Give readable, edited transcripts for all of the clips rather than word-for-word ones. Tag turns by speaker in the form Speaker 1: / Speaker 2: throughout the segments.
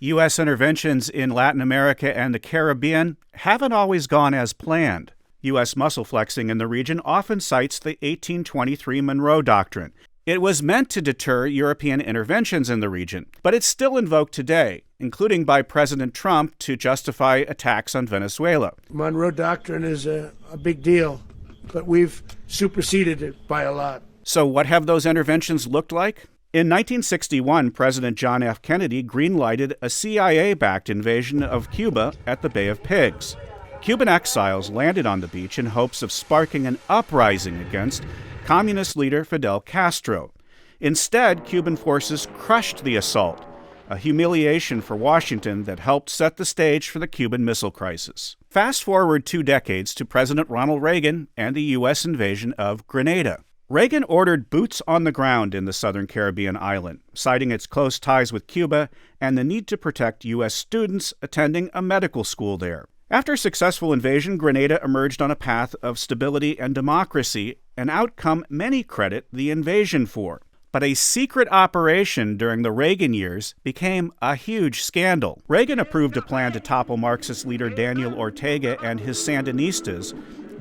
Speaker 1: U.S. interventions in Latin America and the Caribbean haven't always gone as planned. U.S. muscle flexing in the region often cites the 1823 Monroe Doctrine. It was meant to deter European interventions in the region, but it's still invoked today, including by President Trump to justify attacks on Venezuela.
Speaker 2: Monroe Doctrine is a big deal, but we've superseded it by a lot.
Speaker 1: So what have those interventions looked like? In 1961, President John F. Kennedy greenlighted a CIA-backed invasion of Cuba at the Bay of Pigs. Cuban exiles landed on the beach in hopes of sparking an uprising against communist leader Fidel Castro. Instead, Cuban forces crushed the assault, a humiliation for Washington that helped set the stage for the Cuban Missile Crisis. Fast forward 2 decades to President Ronald Reagan and the U.S. invasion of Grenada. Reagan ordered boots on the ground in the southern Caribbean island, citing its close ties with Cuba and the need to protect U.S. students attending a medical school there. After a successful invasion, Grenada emerged on a path of stability and democracy, an outcome many credit the invasion for. But a secret operation during the Reagan years became a huge scandal. Reagan approved a plan to topple Marxist leader Daniel Ortega and his Sandinistas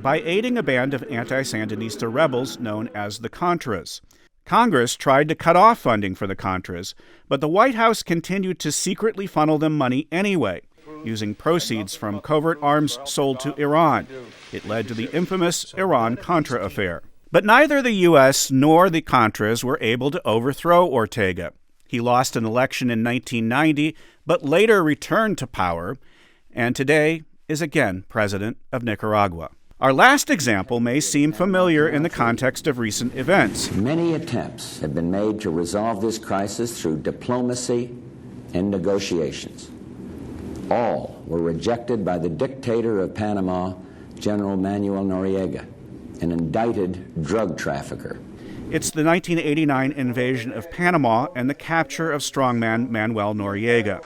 Speaker 1: by aiding a band of anti-Sandinista rebels known as the Contras. Congress tried to cut off funding for the Contras, but the White House continued to secretly funnel them money anyway, using proceeds from covert arms sold to Iran. It led to the infamous Iran-Contra affair. But neither the U.S. nor the Contras were able to overthrow Ortega. He lost an election in 1990, but later returned to power, and today is again president of Nicaragua. Our last example may seem familiar in the context of recent events.
Speaker 3: Many attempts have been made to resolve this crisis through diplomacy and negotiations. All were rejected by the dictator of Panama, General Manuel Noriega, an indicted drug trafficker.
Speaker 1: It's the 1989 invasion of Panama and the capture of strongman Manuel Noriega.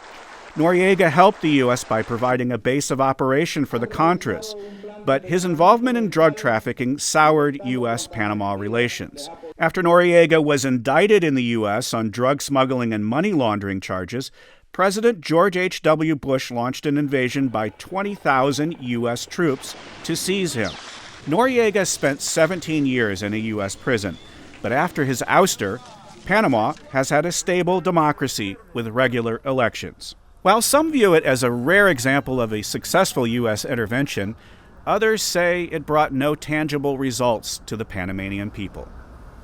Speaker 1: Noriega helped the U.S. by providing a base of operation for the Contras, but his involvement in drug trafficking soured U.S.-Panama relations. After Noriega was indicted in the U.S. on drug smuggling and money laundering charges, President George H.W. Bush launched an invasion by 20,000 U.S. troops to seize him. Noriega spent 17 years in a U.S. prison, but after his ouster, Panama has had a stable democracy with regular elections. While some view it as a rare example of a successful U.S. intervention, others say it brought no tangible results to the Panamanian people.